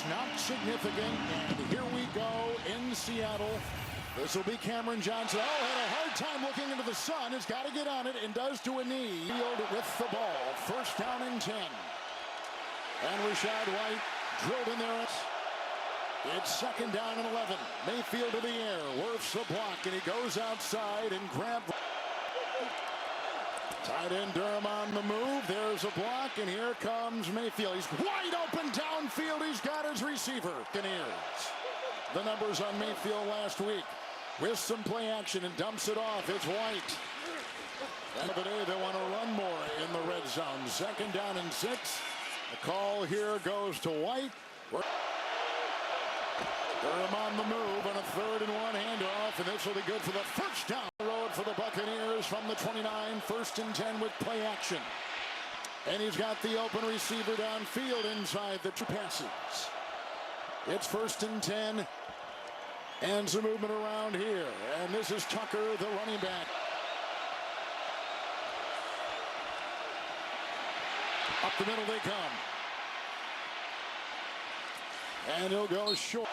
is not significant. And here we go in Seattle. This will be Cameron Johnson. Oh, had a hard time looking into the sun. Has got to get on it and does to a knee. Field with the ball. First down and 10. And Rashad White drilled in there. It's second down and 11. Mayfield to the air. Wirfs a block, and he goes outside and grabs. Tight end Durham on the move. There's a block, and here comes Mayfield. He's wide open downfield. He's got his receiver. Buccaneers. The numbers on Mayfield last week. With some play action and dumps it off. It's White. End of the day, they want to run more in the red zone. Second down and 6. The call here goes to White. Durham on the move on a 3rd and 1 handoff, and this will be good for the first down road for the Buccaneers from the 29. 1st and 10 with play action. And he's got the open receiver downfield inside the 2 passes. It's 1st and 10. And some movement around here. And this is Tucker, the running back. Up the middle they come. And he'll go short.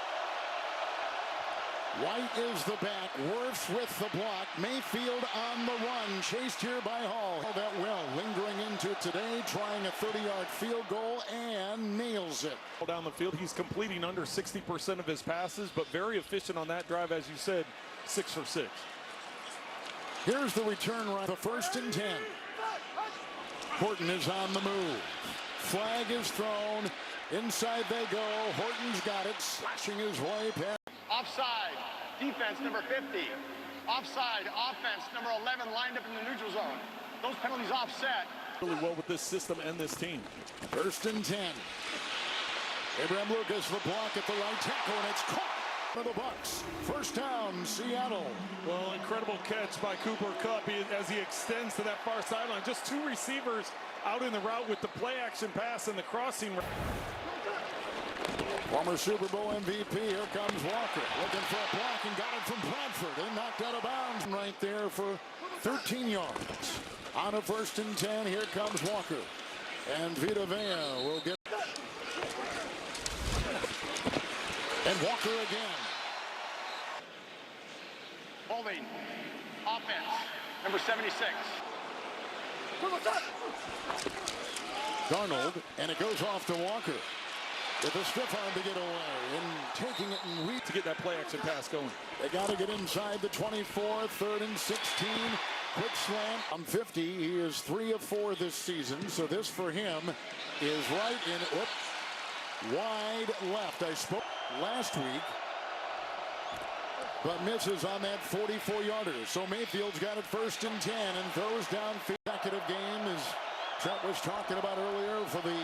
White is the back. Wirfs with the block. Mayfield on the run. Chased here by Hall. Held that well. Lingering into it today. Trying a 30-yard field goal and nails it. Down the field, he's completing under 60% of his passes, but very efficient on that drive, as you said, 6 for 6. Here's the return run. The 1st and 10. Horton is on the move. Flag is thrown. Inside they go. Horton's got it. Slashing his way past. Offside, defense number 50. Offside, offense number 11 lined up in the neutral zone. Those penalties offset. Really well with this system and this team. 1st and 10. Abraham Lucas the block at the right tackle, and it's caught for the Bucs. First down, Seattle. Well, incredible catch by Cooper Kupp as he extends to that far sideline. Just 2 receivers out in the route with the play action pass and the crossing. Former Super Bowl MVP, here comes Walker. Looking for a block and got it from Bradford. And knocked out of bounds right there for 13 yards. On a 1st and 10, here comes Walker. And Vita Vea will get. And Walker again. Holding, offense, number 76. Darnold, and it goes off to Walker. With a stiff arm to get away and taking it and to get that play action pass going. They got to get inside the 24, 3rd and 16. Quick slant on 50. He is 3 of 4 this season. So this for him is right in wide left. I spoke last week, but misses on that 44-yarder. So Mayfield's got it 1st and 10 and throws down consecutive game, as Trent was talking about earlier, for the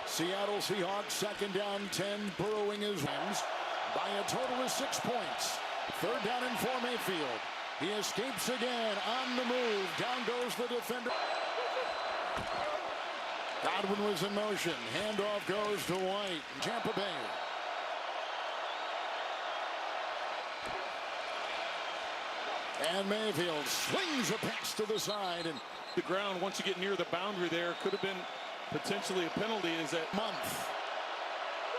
Seattle Seahawks. 2nd down 10, burrowing his wins by a total of 6 points. 3rd down and 4, Mayfield. He escapes again on the move. Down goes the defender. Godwin was in motion. Handoff goes to White. Tampa Bay. And Mayfield swings a pass to the side. And the ground, once you get near the boundary there, could have been potentially a penalty. Is that month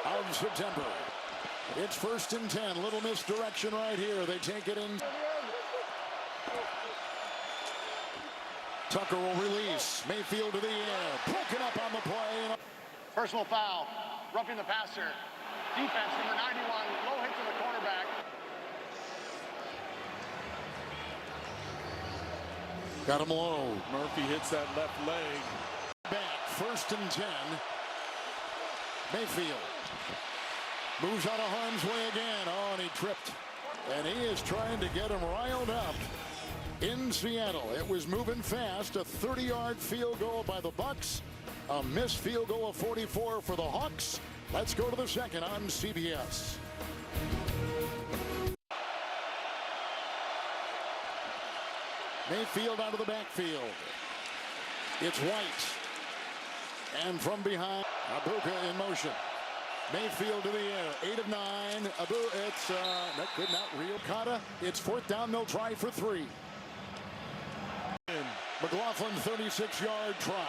of September. It's 1st and 10. Little misdirection right here. They take it in. Tucker will release. Mayfield to the air. Broken up on the play. Personal foul. Roughing the passer. Defense number 91. Low hit to the cornerback. Got him low. Murphy hits that left leg. Back. 1st and 10. Mayfield moves out of harm's way again. Oh, and he tripped. And he is trying to get him riled up in Seattle. It was moving fast. A 30-yard field goal by the Bucs. A missed field goal of 44 for the Hawks. Let's go to the second on CBS. Mayfield out of the backfield. It's White. And from behind, Abuka in motion. Mayfield to the air. 8 of 9. It's that could not reel. Kata. It's 4th down. They'll try for 3. McLaughlin 36-yard try.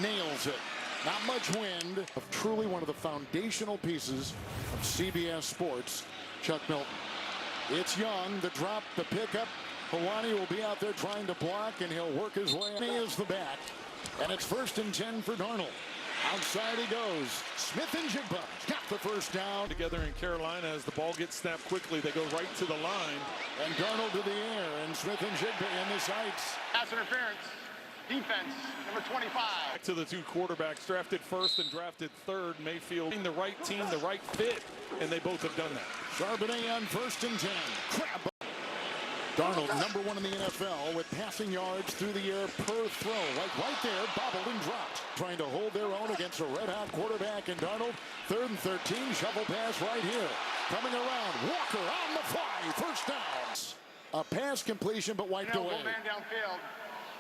Nails it. Not much wind. Truly one of the foundational pieces of CBS Sports. Chuck Milton. It's Young, the drop, the pickup. Hawani will be out there trying to block, and he'll work his way. He is the back, and it's 1st and 10 for Darnold. Outside he goes. Smith and Jigba got the first down. Together in Carolina, as the ball gets snapped quickly, they go right to the line. And Darnold to the air, and Smith and Jigba in the sights. Pass interference. Defense, number 25. Back to the two quarterbacks, drafted 1st and drafted 3rd. Mayfield, the right team, the right fit, and they both have done that. Charbonnet on 1st and 10. Crab. Darnold, number 1 in the NFL with passing yards through the air per throw. Right there, bobbled and dropped. Trying to hold their own against a red-hot quarterback. And Darnold, 3rd and 13, shovel pass right here. Coming around, Walker on the fly, 1st down. A pass completion, but wiped away. Man downfield.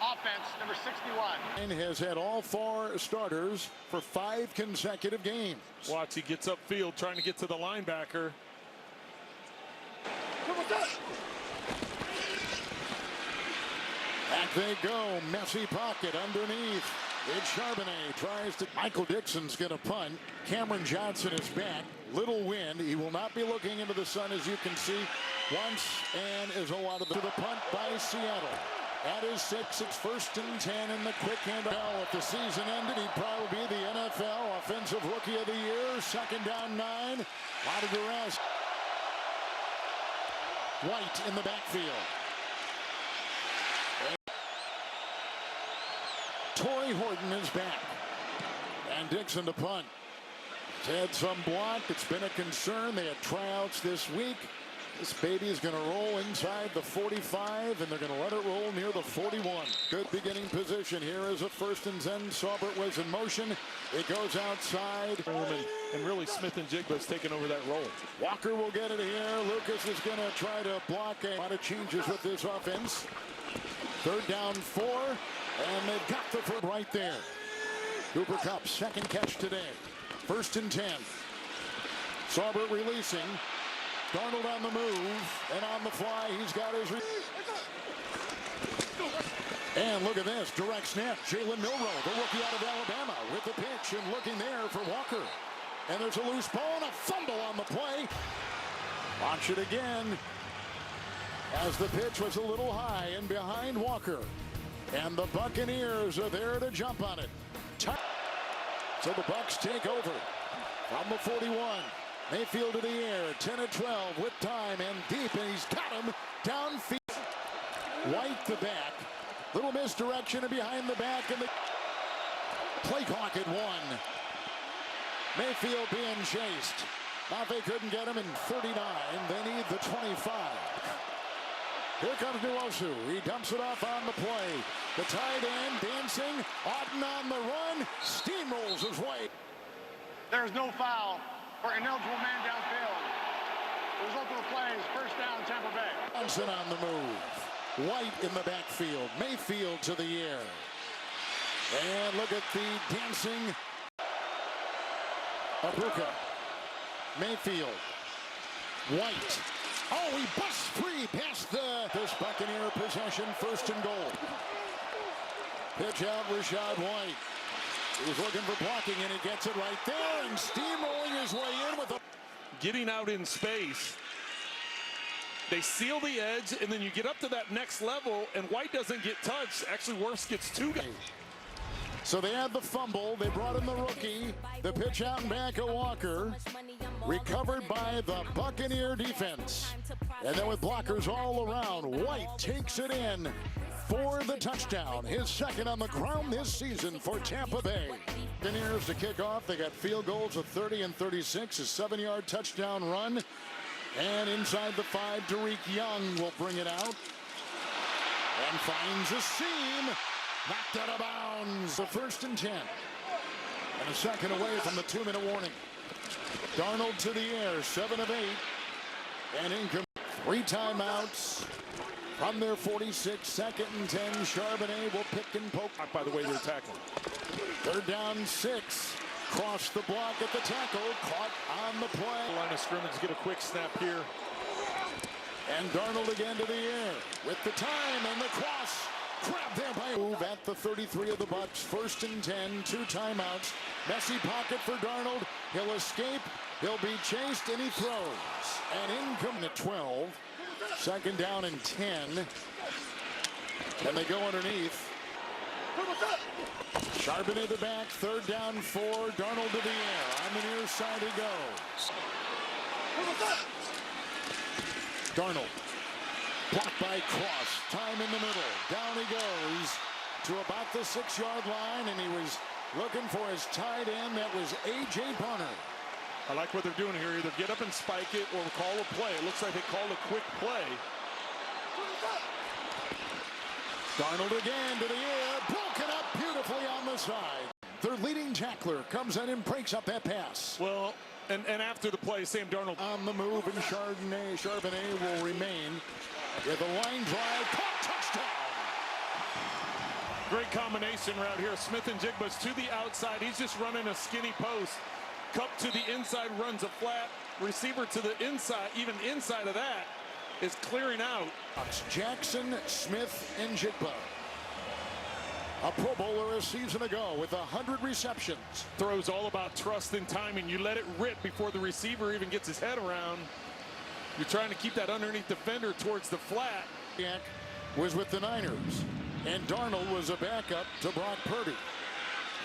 Offense, number 61. And has had all 4 starters for 5 consecutive games. Watch, he gets upfield trying to get to the linebacker. Back they go. Messy pocket underneath. It's Charbonnet. Tries to. Michael Dixon's going to punt. Cameron Johnson is back. Little wind. He will not be looking into the sun, as you can see. Once and is out of the punt by Seattle. At his 6, it's 1st and 10 in the quick handoff. If the season ended, he'd probably be the NFL Offensive Rookie of the Year. 2nd down 9. Lot of duress. White in the backfield. Torrey Horton is back. And Dixon to punt. He's had some block. It's been a concern. They had tryouts this week. This baby is going to roll inside the 45, and they're going to let it roll near the 41. Good beginning position. Here is a 1st and 10. Saubert was in motion. It goes outside. And really, Smith and Jigba's taking over that role. Walker will get it here. Lucas is going to try to block. A lot of changes with this offense. 3rd down 4, and they've got the foot right there. Cooper Kupp, 2nd catch today. 1st and 10. Saubert releasing. Darnold on the move, and on the fly, he's got his... And look at this, direct snap. Jalen Milroe, the rookie out of Alabama, with the pitch, and looking there for Walker. And there's a loose ball and a fumble on the play. Watch it again, as the pitch was a little high and behind Walker. And the Buccaneers are there to jump on it. So the Bucs take over from the 41. Mayfield to the air, 10 of 12 with time and deep, and he's got him downfield. White the back, little misdirection and behind the back, and the play clock at 1. Mayfield being chased. Now they couldn't get him in 39. They need the 25. Here comes Nwosu. He dumps it off on the play. The tight end dancing. Auden on the run. Steamrolls his way. There's no foul for ineligible man downfield. The result of the play is 1st down, Tampa Bay. Johnson on the move. White in the backfield. Mayfield to the air. And look at the dancing. Abuka. Mayfield. White. Oh, he busts free past this Buccaneer possession. 1st and goal. Pitch out, Rashad White. He's looking for blocking, and he gets it right there, and steamrolling his way in with a... Getting out in space. They seal the edge, and then you get up to that next level, and White doesn't get touched. Actually, worse, gets 2 guys. So they had the fumble. They brought in the rookie. The pitch out and back of Walker. Recovered by the Buccaneer defense. And then with blockers all around, White takes it in for the touchdown. His 2nd on the ground this season for Tampa Bay. Buccaneers to kick off. They got field goals of 30 and 36. A 7-yard touchdown run. And inside the 5, Tariq Young will bring it out. And finds a seam. Knocked out of bounds. The 1st and 10. And a 2nd away from the 2-minute warning. Darnold to the air, 7 of 8. And incomplete. 3 timeouts from their 46. 2nd and 10. Charbonnet will pick and poke. By the way, they're tackling. 3rd down 6. Cross the block at the tackle. Caught on the play. Line of scrimmage, get a quick snap here. And Darnold again to the air with the time and the cross. Grab there by move at the 33 of the Bucs. 1st and 10, 2 timeouts. Messy pocket for Darnold. He'll escape. He'll be chased, and he throws. And incoming at 12. 2nd down and 10. And they go underneath. Charbonnet the back. 3rd down 4. Darnold to the air. On the near side he goes. Darnold. Blocked by Cross. Time in the middle. Down he goes to about the 6-yard line, and he was looking for his tight end. That was A.J. Bunner. I like what they're doing here. Either get up and spike it or call a play. It looks like they called a quick play. Darnold again to the air. Broken up beautifully on the side. Their leading tackler comes in and breaks up that pass. Well, and after the play, Sam Darnold On the move, and Charbonnet will remain with a line drive. Caught, touchdown. Great combination route here. Smith and Jigba's to the outside. He's just running a skinny post. Cup to the inside, runs a flat. Receiver to the inside, even inside of that, is clearing out. Jackson, Smith, and Jigba. A Pro Bowler a season ago with 100 receptions. Throws all about trust and timing. You let it rip before the receiver even gets his head around. You're trying to keep that underneath defender towards the flat. Jack was with the Niners, and Darnold was a backup to Brock Purdy.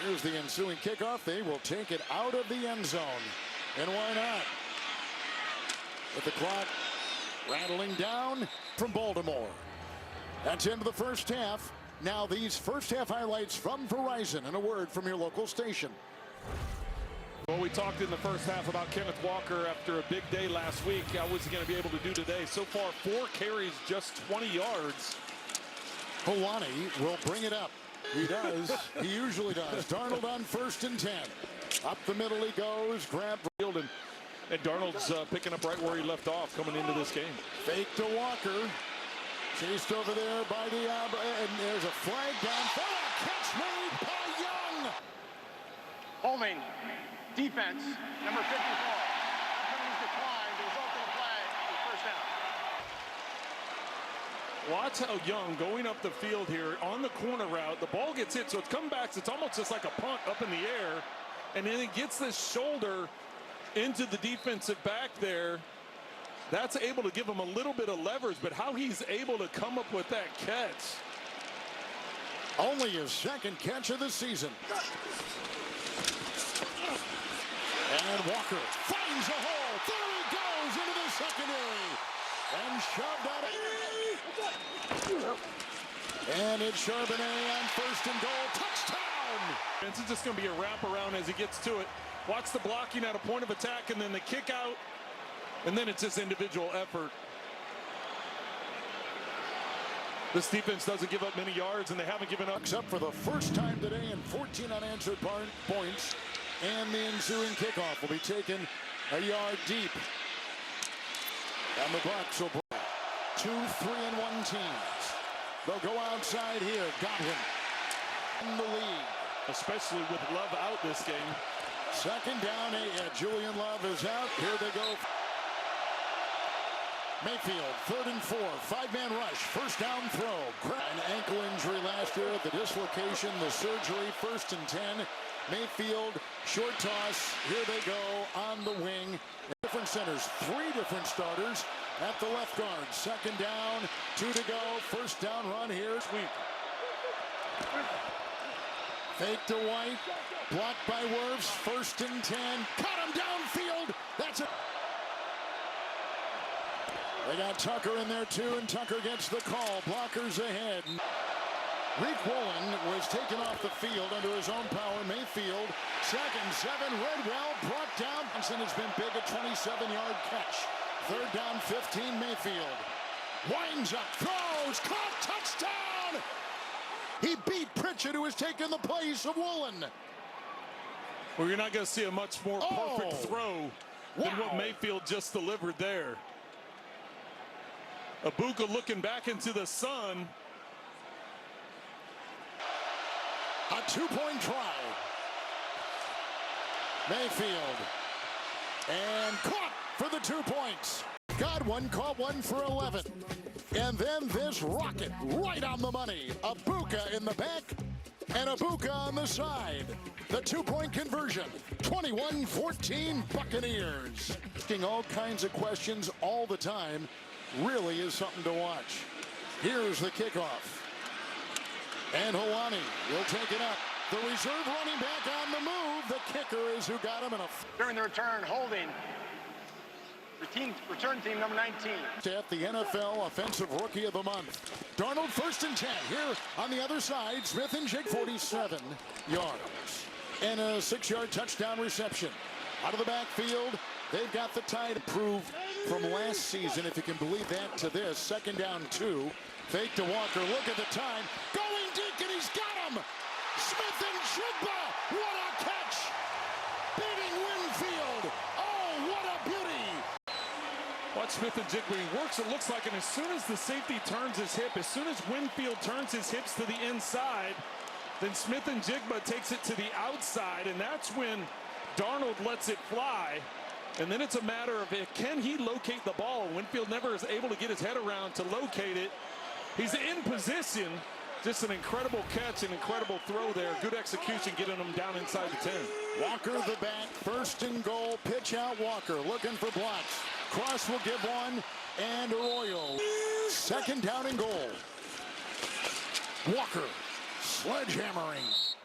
Here's the ensuing kickoff. They will take it out of the end zone. And why not? With the clock rattling down from Baltimore. That's into the first half. Now these first half highlights from Verizon, and a word from your local station. Well, we talked in the first half about Kenneth Walker after a big day last week. How was he going to be able to do today? So far, 4 carries, just 20 yards. Helwani will bring it up. He does. He usually does. Darnold on 1st and 10. Up the middle he goes. Grab field, and Darnold's picking up right where he left off coming into this game. fake to Walker. Chased over there by the and there's a flag down. Catch made by Young. Holding. Defense, number 54. Penalties declined. The result of the flag is 1st down. Watch how Young going up the field here on the corner route. The ball gets hit, so it's comebacks. It's almost just like a punt up in the air. And then it gets this shoulder into the defensive back there. That's able to give him a little bit of leverage, but how he's able to come up with that catch. Only his 2nd catch of the season. And Walker finds a hole. There he goes into the secondary. And shoved out of. And it's Charbonnet on 1st and goal. Touchdown! This is just going to be a wraparound as he gets to it. Watch the blocking at a point of attack, and then the kick out. And then it's just individual effort. This defense doesn't give up many yards, and they haven't given up. Up for the first time today in 14 unanswered points. And the ensuing kickoff will be taken a yard deep. And the Bucs will break 2, 3, and 1 teams. They'll go outside here. Got him in the lead. Especially with Love out this game. 2nd down. Julian Love is out. Here they go. Mayfield, 3rd and 4, 5-man rush, 1st down throw. An ankle injury last year, the dislocation, the surgery, 1st and 10. Mayfield, short toss, here they go on the wing. Different centers, 3 different starters at the left guard. 2nd down, 2 to go, 1st down run here. Sweep. Fake to White, blocked by Wirfs, 1st and 10. Caught him downfield, that's it. They got Tucker in there too, and Tucker gets the call. Blockers ahead. Reek Woolen was taken off the field under his own power. Mayfield, 2nd, 7. Redwell brought down. Johnson has been big, a 27-yard catch. 3rd down, 15. Mayfield winds up, throws, caught, touchdown! He beat Pritchett, who has taken the place of Woolen. Well, you're not going to see a much more perfect throw than what Mayfield just delivered there. Abuka looking back into the sun. A 2-point try. Mayfield. And caught for the 2 points. Got one, caught one for 11. And then this rocket right on the money. A Bucca in the back and a Bucca on the side. The two-point conversion, 21-14 Buccaneers. Asking all kinds of questions all the time really is something to watch. Here's the kickoff. And Hawani will take it up. The reserve running back on the move. The kicker is who got him in a... During the return, holding. Return team number 19. At the NFL Offensive Rookie of the Month. Darnold 1st and 10. Here on the other side, Smith and Jig 47 yards. And a 6-yard touchdown reception. Out of the backfield, they've got the tie to prove from last season, if you can believe that, to this. 2nd down 2. Fake to Walker. Look at the time. Going deep, and he's got him. Smith and Jigba. What a catch. Beating Winfield. Oh, what a beauty. Watch Smith and Jigba. He works, it looks like, and as soon as the safety turns his hip, as soon as Winfield turns his hips to the inside, then Smith and Jigba takes it to the outside, and that's when Darnold lets it fly. And then it's a matter of, can he locate the ball? Winfield never is able to get his head around to locate it. He's in position. Just an incredible catch, an incredible throw there. Good execution getting him down inside the 10. Walker the back, 1st and goal. Pitch out Walker, looking for blocks. Cross will give one, and Arroyo. 2nd down and goal. Walker, sledgehammering.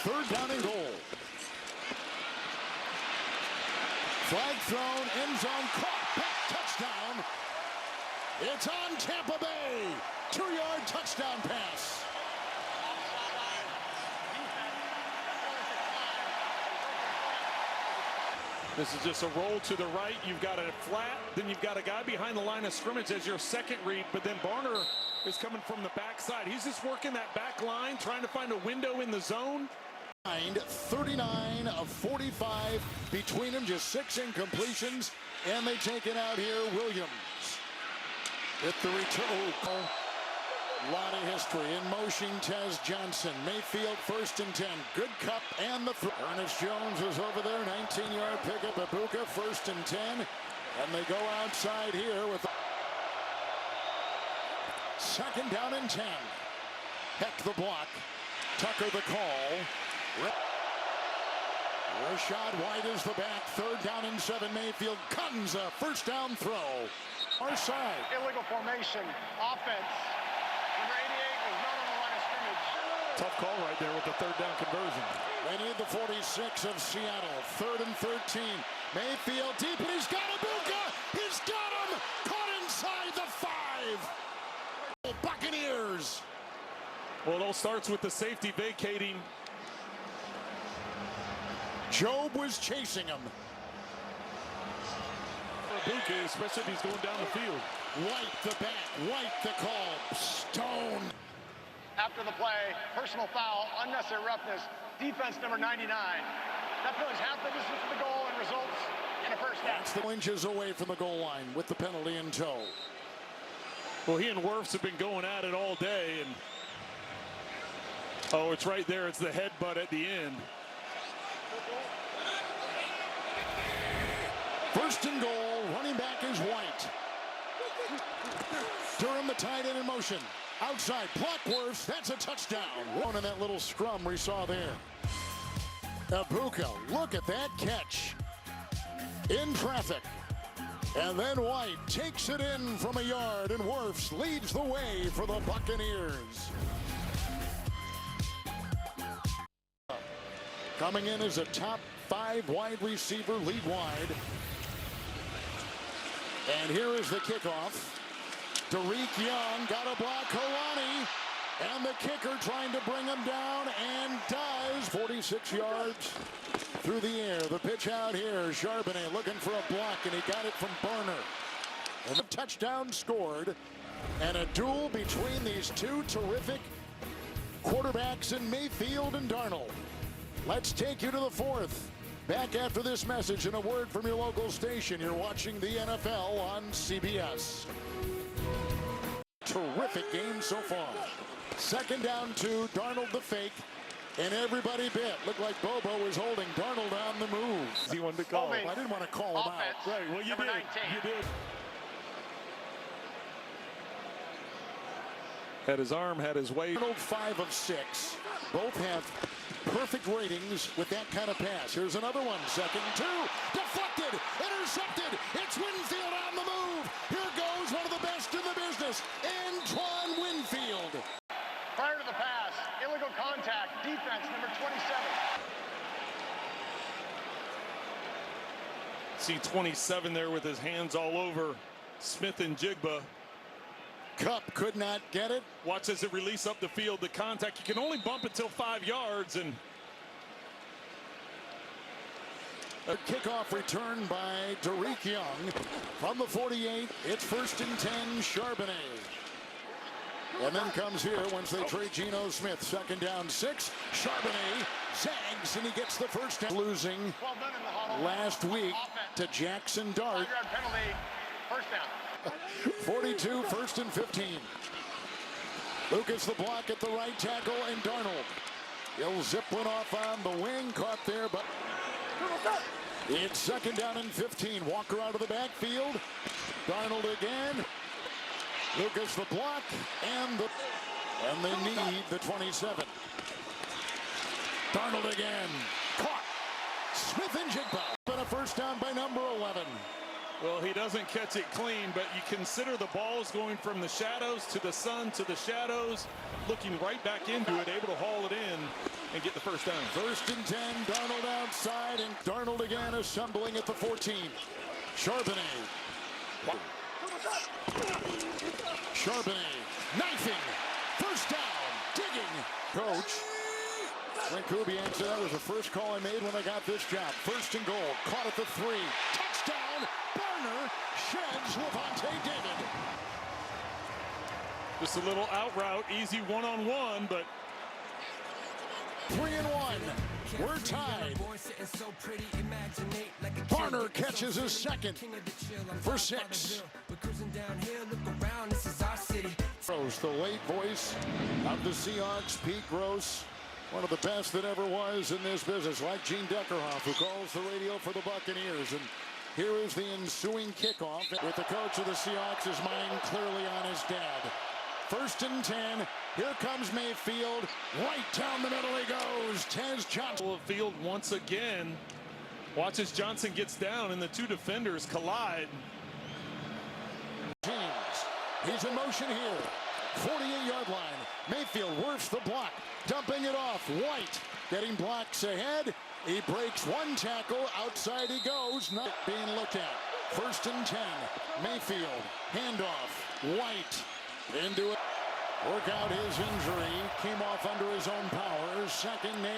3rd down and goal. Flag thrown, end zone caught, back touchdown. It's on Tampa Bay. 2-yard touchdown pass. This is just a roll to the right. You've got a flat, then you've got a guy behind the line of scrimmage as your second read, but then Barner is coming from the backside. He's just working that back line, trying to find a window in the zone. 39 of 45 between them, just 6 incompletions, and they take it out here. Williams with the return. A lot of history. In motion, Tez Johnson. Mayfield 1st and 10. Good cup and the throw. Ernest Jones is over there. 19-yard pickup. Ibuka 1st and 10. And they go outside here with 2nd down and 10. Heck the block. Tucker the call. Rashad White is the back. 3rd down and 7. Mayfield guns a 1st down throw. Our side. Illegal formation. Offense. Number 88 was not on the line of scrimmage. Tough call right there with the 3rd down conversion. They need the 46 of Seattle. 3rd and 13. Mayfield deep, and he's got Ibuka. He's got him. Caught inside the 5. Buccaneers. Well, it all starts with the safety vacating. Job was chasing him. Ibuka, especially if he's going down the field. White the back. White the call. Stone. After the play, personal foul, unnecessary roughness, defense number 99. That penalty is half the distance to the goal and results in a 1st down. That's the inches away from the goal line with the penalty in tow. Well, he and Wirfs have been going at it all day, and oh, it's right there. It's the headbutt at the end. 1st and goal. Running back is White. Durham the tight end in motion. Outside. Blockworth. That's a touchdown. One in that little scrum we saw there. Ibuka. Look at that catch. In traffic. And then White takes it in from a yard, and Wirfs leads the way for the Buccaneers. Coming in as a top 5 wide receiver, lead wide. And here is the kickoff. Derek Young got a block. Kalani. And the kicker trying to bring him down, and does. 46 yards through the air. The pitch out here. Charbonnet looking for a block, and he got it from Barner. And the touchdown scored. And a duel between these two terrific quarterbacks in Mayfield and Darnold. Let's take you to the 4th. Back after this message and a word from your local station. You're watching the NFL on CBS. Terrific game so far. 2nd down 2. Darnold the fake. And everybody bit. Looked like Bobo was holding Darnold on the move. He wanted to call. I didn't want to call him out. Right, well, you did. 19. You did. Had his arm, had his weight. 5 of 6. Both have perfect ratings with that kind of pass. Here's another one. 2nd and 2. Deflected. Intercepted. It's Winfield on the move. Here goes one of the best in the business. Antoine Winfield. Prior to the pass, illegal contact, defense number 27. See 27 there with his hands all over Smith and Jigba. Cup could not get it. Watch as it release up the field. The contact, you can only bump it till 5 yards. And a kickoff return by Derek Young from the 48. It's 1st and 10, Charbonnet. And then comes here once they trade Geno Smith. 2nd down 6. Charbonnet zags and he gets the first down. Losing Well done in the huddle. last week Offense. to Jackson Dart. 5-yard penalty, first down. 42, 1st and 15. Lucas the block at the right tackle and Darnold. He'll zip one off on the wing, caught there, but it's 2nd down and 15. Walker out of the backfield. Darnold again. Lucas the block and they need the 27. Darnold again. Caught. Smith and Jigba. But a first down by number 11. well, he doesn't catch it clean, but you consider the ball's going from the shadows to the sun to the shadows, looking right back into it, able to haul it in and get the first down. 1st and 10, Darnold outside, and Darnold again assembling at the 14. Charbonnet. Charbonnet knifing. First down. Digging. Coach. Frank Kubiak said that was the first call I made when I got this job. 1st and goal. Caught at the 3. Touchdown. Barner sheds Levante David. Just a little out route, easy one-on-one, but 3 and 1. We're tied. Barner catches his 2nd for 6. Gross, the late voice of the Seahawks, Pete Gross, one of the best that ever was in this business, like Gene Deckerhoff, who calls the radio for the Buccaneers. And here is the ensuing kickoff with the coach of the Seahawks, his mind clearly on his dad. 1st and 10. Here comes Mayfield. Right down the middle he goes. Tez Johnson. Field once again. Watch as Johnson gets down and the two defenders collide. James. He's in motion here. 48-yard line. Mayfield works the block. Dumping it off. White getting blocks ahead. He breaks one tackle. Outside he goes. Not being looked at. 1st and 10. Mayfield. Handoff. White. Into it. Work out his injury. Came off under his own power. 2nd and 8.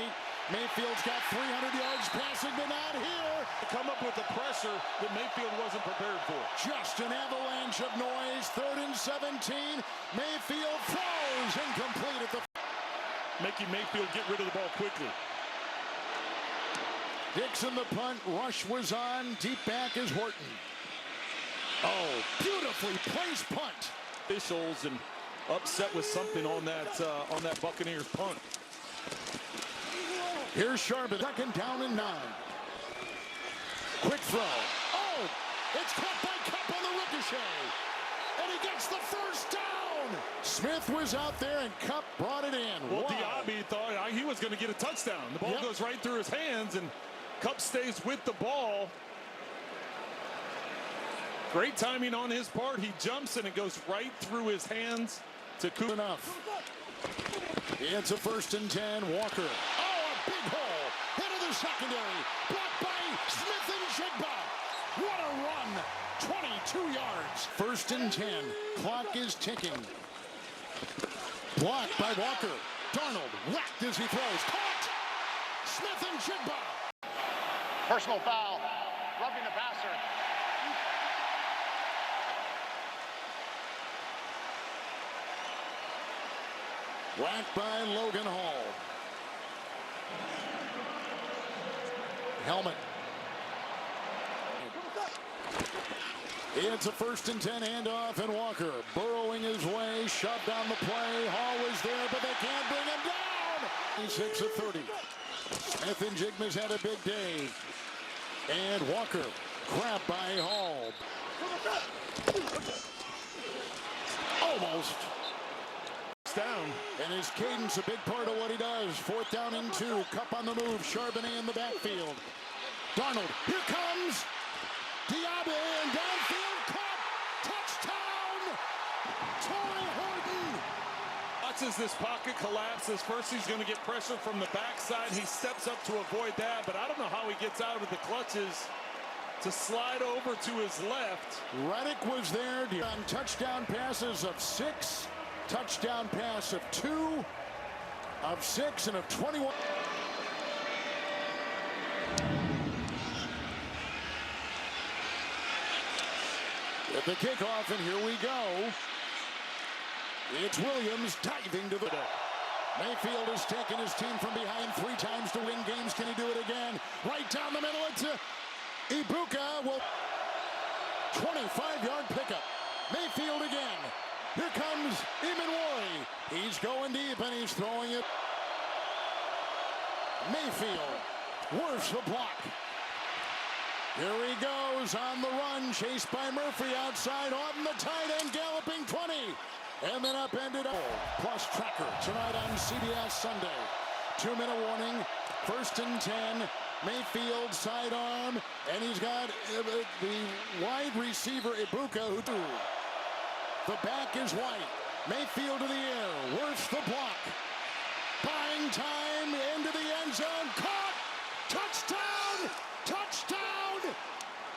Mayfield's got 300 yards passing, but not here. Come up with the pressure that Mayfield wasn't prepared for. Just an avalanche of noise. 3rd and 17. Mayfield throws incomplete at the. Making Mayfield get rid of the ball quickly. Dixon the punt. Rush was on. Deep back is Horton. Oh, beautifully placed punt. Officials and upset with something on that Buccaneers punt. Here's Charbonnet. 2nd down and 9. Quick throw. Oh, it's caught by Cup on the ricochet. And he gets the first down. Smith was out there and Cup brought it in. Well, Wow. Diaby thought he was going to get a touchdown. The ball goes right through his hands and Cup stays with the ball. Great timing on his part. He jumps and it goes right through his hands to Cooper. Enough. It's a 1st and 10. Walker. Oh, a big hole. Into the secondary. Blocked by Smith and Jigba. What a run. 22 yards. 1st and 10. Clock is ticking. Blocked by Walker. Darnold whacked as he throws. Caught. Smith and Jigba. Personal foul, roughing the passer. Whacked by Logan Hall. Helmet. It's a 1st and 10 handoff, and Walker burrowing his way, shoved down the play. Hall was there, but they can't bring him down. 6 of 30. Smith and Jigma's had a big day. And Walker grabbed by Hall. Almost. Down. And his cadence, a big part of what he does. 4th down and 2. Cup on the move. Charbonnet in the backfield. Darnold. Here comes Diaby and downfield. Caught. Touchdown. Torrey Horton. Watches this pocket collapses. First, he's going to get pressure from the backside. He steps up to avoid that, but I don't know how he gets out of the clutches to slide over to his left. Reddick was there on touchdown passes of 6. Touchdown pass of 2, of 6, and of 21. At the kickoff, and here we go. It's Williams diving to the... Mayfield has taken his team from behind 3 times to win games. Can he do it again? Right down the middle. It's Ibuka will 25-yard pickup. Mayfield again. Here comes Imanwari. He's going deep and he's throwing it. Mayfield works the block. Here he goes on the run, chased by Murphy outside, on the tight end, galloping 20. And then upended plus tracker tonight on CBS Sunday. 2-minute warning, 1st and 10. Mayfield sidearm, and he's got the wide receiver Ibuka. The back is White. Mayfield to the air, works the block. Buying time into the end zone. Caught! Touchdown! Touchdown!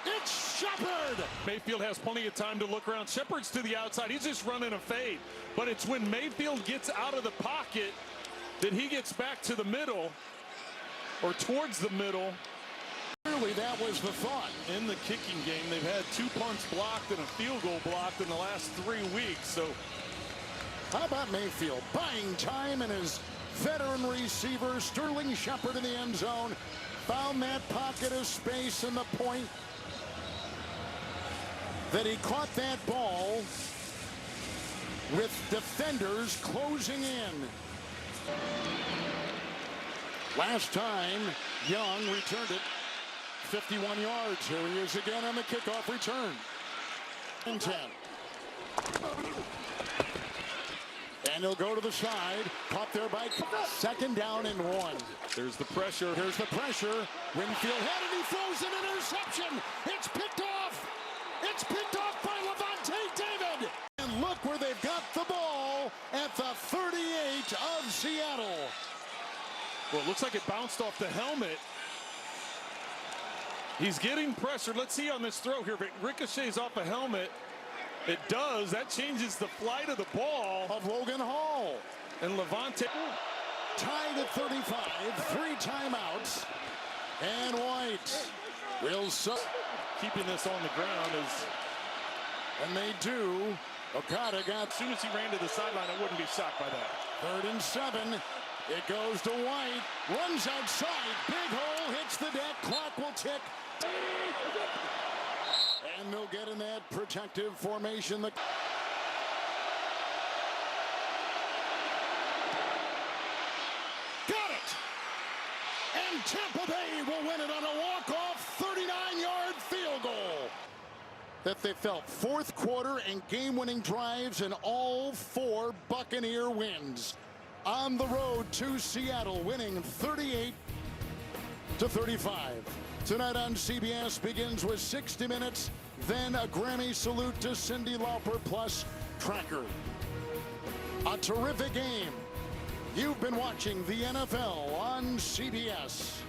It's Shepard! Mayfield has plenty of time to look around. Shepard's to the outside. He's just running a fade. But it's when Mayfield gets out of the pocket that he gets back to the middle, or towards the middle. Clearly that was the thought. In the kicking game, they've had 2 punts blocked and a field goal blocked in the last 3 weeks. So how about Mayfield buying time, and his veteran receiver Sterling Shepard in the end zone found that pocket of space in the point that he caught that ball with defenders closing in. Last time Young returned it 51 yards. Here he is again on the kickoff return. And 10. And he'll go to the side. Caught there by 2nd down and 1. there's the pressure. Here's the pressure. Winfield had it. He throws an interception. It's picked off. It's picked off by Levante David. And look where they've got the ball at the 38 of Seattle. Well, it looks like it bounced off the helmet. He's getting pressured. Let's see on this throw here. If it ricochets off a helmet, it does. That changes the flight of the ball. Of Logan Hall. And Levante tied at 35. 3 timeouts. And White will keeping this on the ground is. And they do. Okada got. As soon as he ran to the sideline, I wouldn't be shocked by that. 3rd and 7. It goes to White. Runs outside. Big hole. Hits the deck. Clock will tick. And they'll get in that protective formation. Got it! And Tampa Bay will win it on a walk-off 39-yard field goal. That they felt 4th quarter and game-winning drives in all 4 Buccaneer wins. On the road to Seattle, winning 38-35. Tonight on CBS begins with 60 minutes, then a Grammy salute to Cyndi Lauper plus Tracker. A terrific game. You've been watching the NFL on CBS.